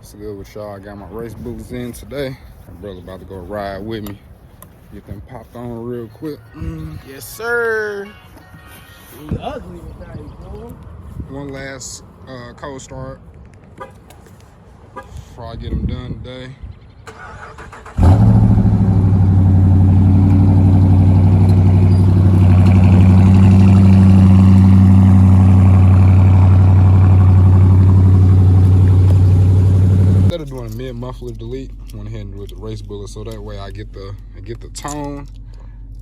What's good with y'all? I got my race boots in today. My brother about to go ride with me. Get them popped on real quick. Yes, sir. Ugly one last cold start before I get them done today. Instead of doing a mid muffler delete, I went ahead and do it with the race bullet, so that way I get the tone,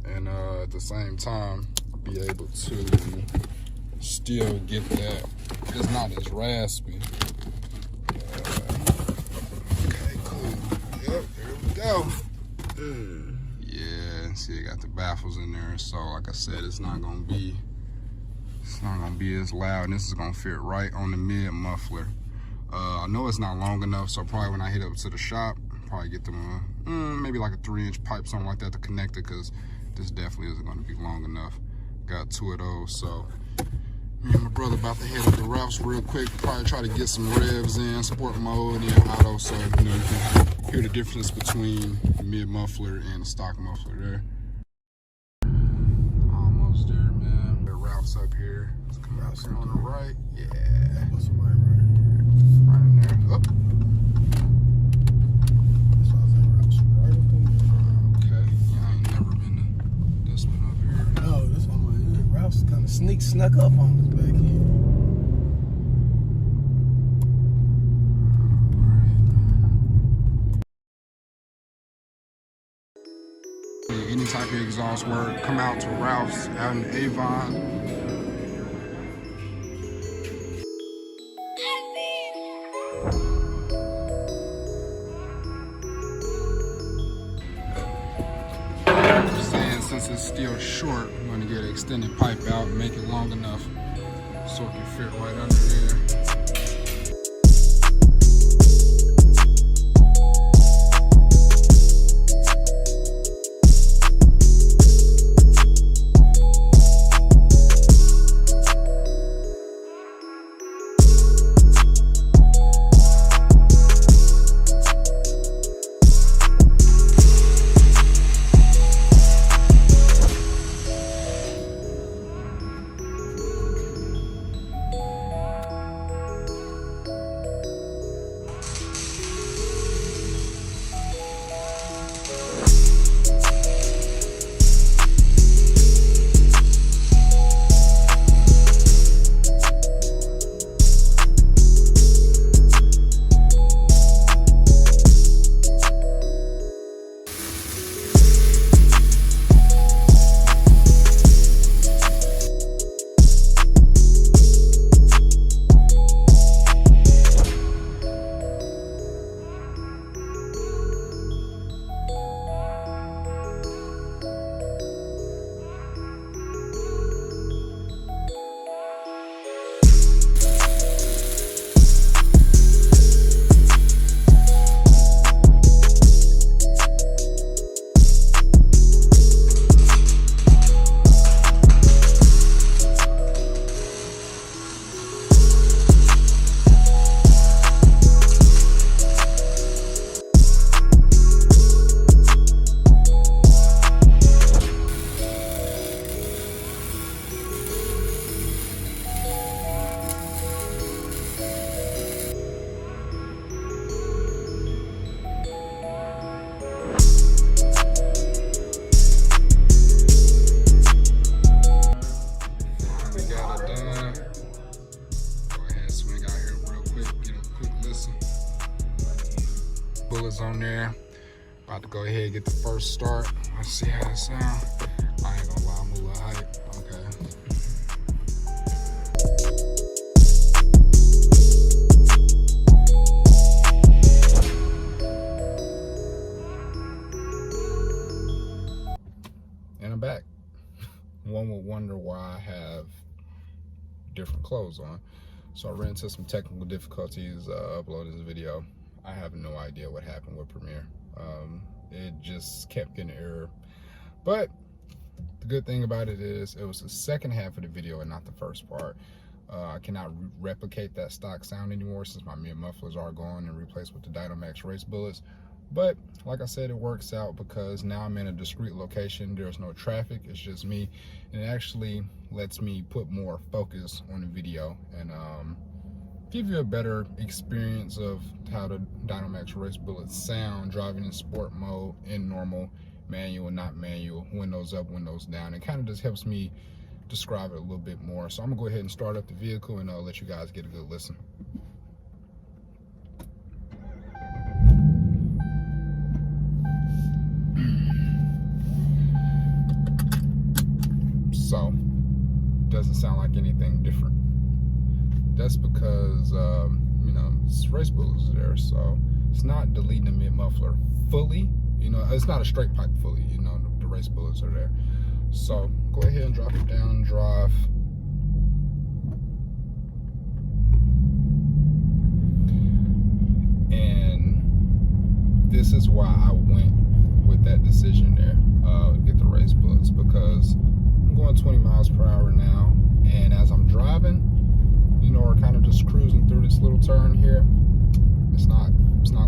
and at the same time be able to still get that. It's not as raspy. Okay, cool. Yep, there we go. Yeah, see, I got the baffles in there, so like I said, it's not gonna be as loud, and this is gonna fit right on the mid muffler. I know it's not long enough, so probably when I hit up to the shop, probably get them maybe like a 3-inch pipe, something like that, to connect it, because this definitely isn't going to be long enough. Got 2 of those, so me and my brother about to head up to Ralph's real quick, probably try to get some revs in, sport mode and auto, so you know, you can hear the difference between the mid muffler and the stock muffler there. Almost there, man. Ralph's up here. Let's come out here on the right. Yeah. What's right here? Right in there. Oh. Okay. Yeah, I ain't never been to this one up here. No, this one right here. Ralph's kind of snuck up on us back here. Any type of exhaust work, come out to Ralph's out in Avon. Since it's still short, I'm going to get an extended pipe out and make it long enough so it can fit right under there. Bullets on there. About to go ahead and get the first start. Let's see how it sounds. I ain't gonna lie, I'm a little hype. Okay. And I'm back. One would wonder why I have different clothes on. So I ran into some technical difficulties uploading this video. I have no idea what happened with Premiere. It just kept getting an error. But the good thing about it is it was the second half of the video and not the first part. I cannot replicate that stock sound anymore since my mid mufflers are gone and replaced with the Dynomax Race bullets. But like I said, it works out because now I'm in a discrete location. There's no traffic, it's just me, and it actually lets me put more focus on the video and give you a better experience of how the Dynomax Race bullets sound driving in sport mode, in normal, manual, not manual, windows up, windows down. It kind of just helps me describe it a little bit more. So I'm gonna go ahead and start up the vehicle and I'll let you guys get a good listen. So doesn't sound like anything different. That's because you know, it's race bullets there, so it's not deleting the mid muffler fully. You know, it's not a straight pipe fully. You know, the race bullets are there. So go ahead and drop it down and drive. And this is why I went with that decision there, get the race bullets, because I'm going 20 miles per hour now, and as I'm driving, you know, we're kind of just cruising through this little turn here. It's not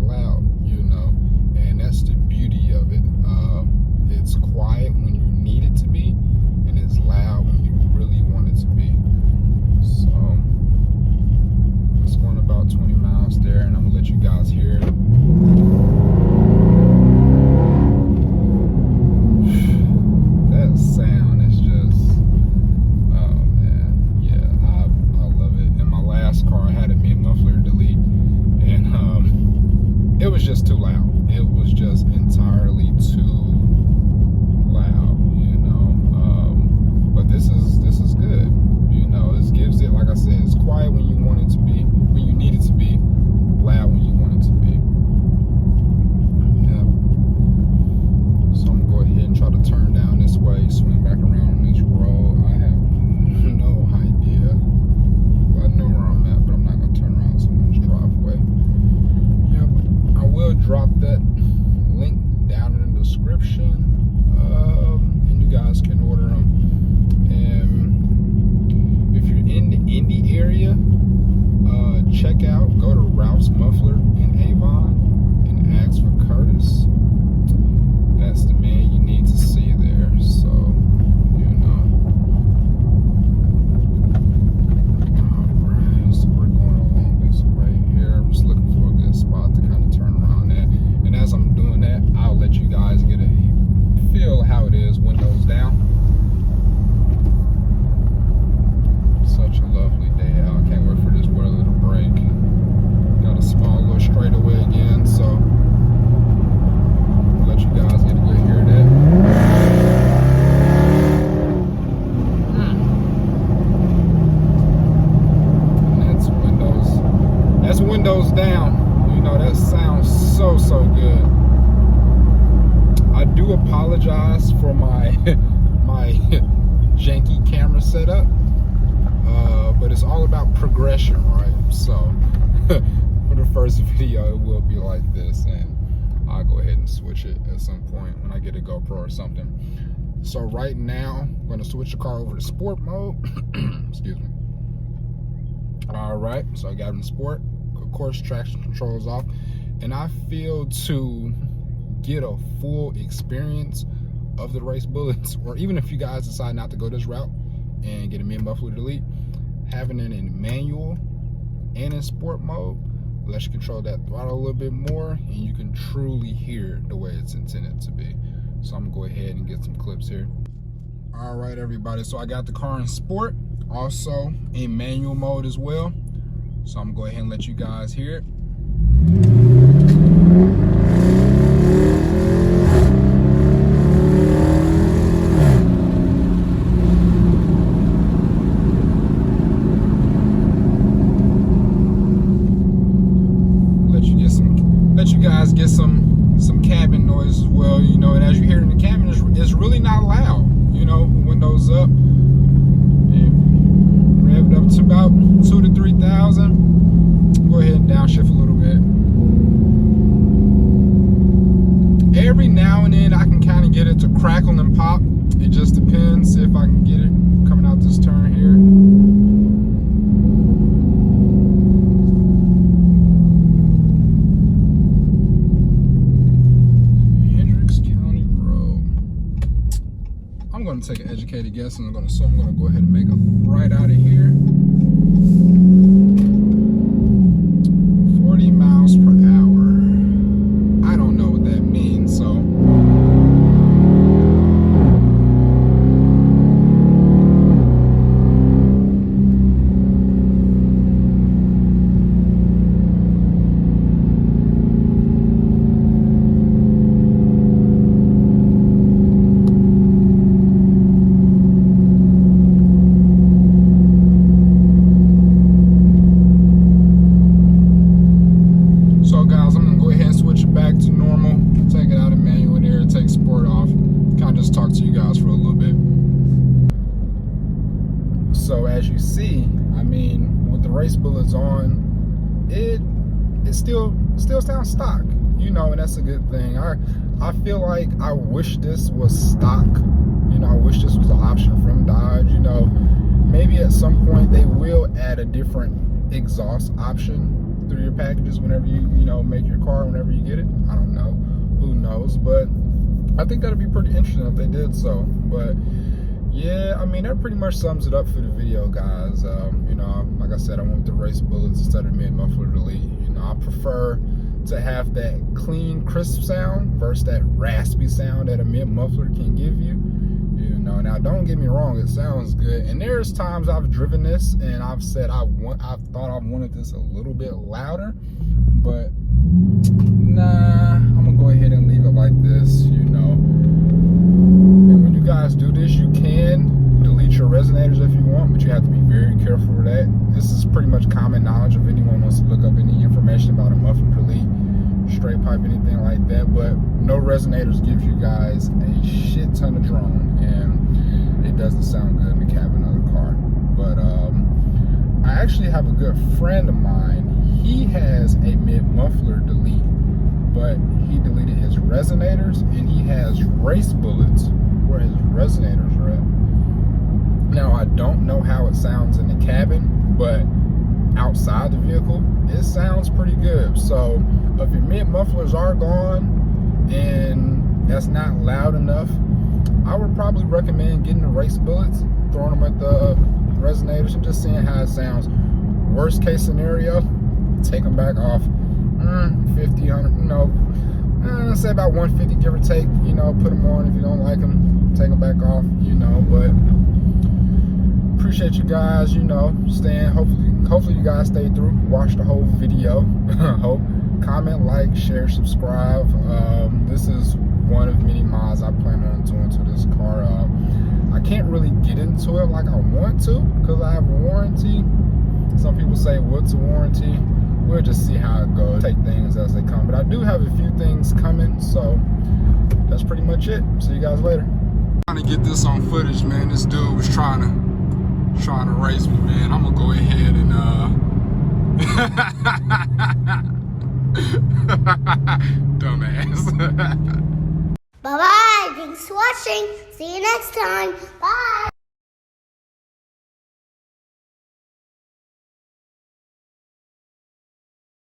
loud, you know, and that's the beauty of it. It's quiet when you need it to be, and it's loud when you really want it to be. So it's going about 20 miles there, and I'm gonna let you guys hear it. That sound is just, oh man, yeah, I love it. In my last car, I had a mid muffler delete, and it was just too loud. It was just entirely too loud, you know. But this is good, you know. This gives it, like I said, it's quiet when you want it to be, when you need it to be, loud when you want it to be. Yeah. So I'm gonna go ahead and try to turn down this way, swing back around on this road. I have no idea. Well, I know where I'm at, but I'm not gonna turn around someone's driveway. Yeah, but I will drop that link down in the description, and you guys can order them. And if you're in the Indy area, check out, go to Ralph's Muffler in Avon and ask for Curtis. That's the man you need to see there. So, you know. Alright, so we're going along this way here. I'm just looking for a good spot to kind of turn around at. And as I'm doing that, I'll let you guys get a feel how it is, windows down. Such a lovely day out. I can't wait for this weather to break. Got a small little straightaway again, so I'll let you guys get a good hear of that. And that's windows down. You know, that sounds so good. I do apologize for my my janky camera setup, but it's all about progression, right? So for the first video, it will be like this, and I'll go ahead and switch it at some point when I get a GoPro or something. So right now, I'm going to switch the car over to sport mode. Excuse me. All right, so I got it in sport. Of course, traction control is off, and I feel to get a full experience of the race bullets, or even if you guys decide not to go this route and get a mid muffler delete, having it in manual and in sport mode lets you control that throttle a little bit more, and you can truly hear the way it's intended to be. So I'm gonna go ahead and get some clips here. All right, everybody, so I got the car in sport, also in manual mode as well. So I'm gonna go ahead and let you guys hear it. Let you guys get some cabin noise as well, you know. And as you hear in the cabin, it's really not loud, you know. Windows up, and revved up to about 2,000 to 3,000. Go ahead and downshift a little bit. already guessing. I'm gonna go ahead and make a right out of here. 40 miles per hour. I don't know what that means, so. So guys, I'm gonna go ahead and switch it back to normal, take it out of manual there, take sport off, kind of just talk to you guys for a little bit. So as you see, I mean, with the race bullets on, it still sounds stock, you know, and that's a good thing. I feel like I wish this was stock, you know, I wish this was an option from Dodge, you know. Maybe at some point they will add a different exhaust option through your packages whenever you know, make your car, whenever you get it. I don't know, who knows, but I think that'd be pretty interesting if they did so. But yeah, I mean, that pretty much sums it up for the video, guys. You know, like I said, I went with the race bullets instead of mid-muffler delete. You know, I prefer to have that clean, crisp sound versus that raspy sound that a mid-muffler can give you. You know, now don't get me wrong, it sounds good, and there's times I've driven this and I've said I thought I wanted this a little bit louder, but nah, I'm gonna go ahead and leave it like this, you know. And when you guys do this, you can delete your resonators if you want, but you have to be very careful with that. This is pretty much common knowledge if anyone wants to look up any information about a muffler delete, straight pipe, anything like that. But no resonators gives you guys a shit ton of drone, and it doesn't sound good in the cabin of the car. But I actually have a good friend of mine. He has a mid-muffler delete, but he deleted his resonators, and he has race bullets where his resonators are at. Now, I don't know how it sounds in the cabin, but outside the vehicle, it sounds pretty good. So if your mid-mufflers are gone and that's not loud enough, I would probably recommend getting the race bullets, throwing them at the resonators, and just seeing how it sounds. Worst case scenario, take them back off. 50, 100, you know, say about 150, give or take. You know, put them on. If you don't like them, take them back off, you know. But appreciate you guys, you know, staying. Hopefully you guys stay through, watch the whole video. Hope, comment, like, share, subscribe. This is one of many mods I plan on doing to this car. I can't really get into it like I want to because I have a warranty. Some people say, what's a warranty? We'll just see how it goes. Take things as they come. But I do have a few things coming, so that's pretty much it. See you guys later. Trying to get this on footage, man. This dude was trying to race me, man. I'm gonna go ahead and dumbass. Bye-bye. Thanks for watching. See you next time. Bye.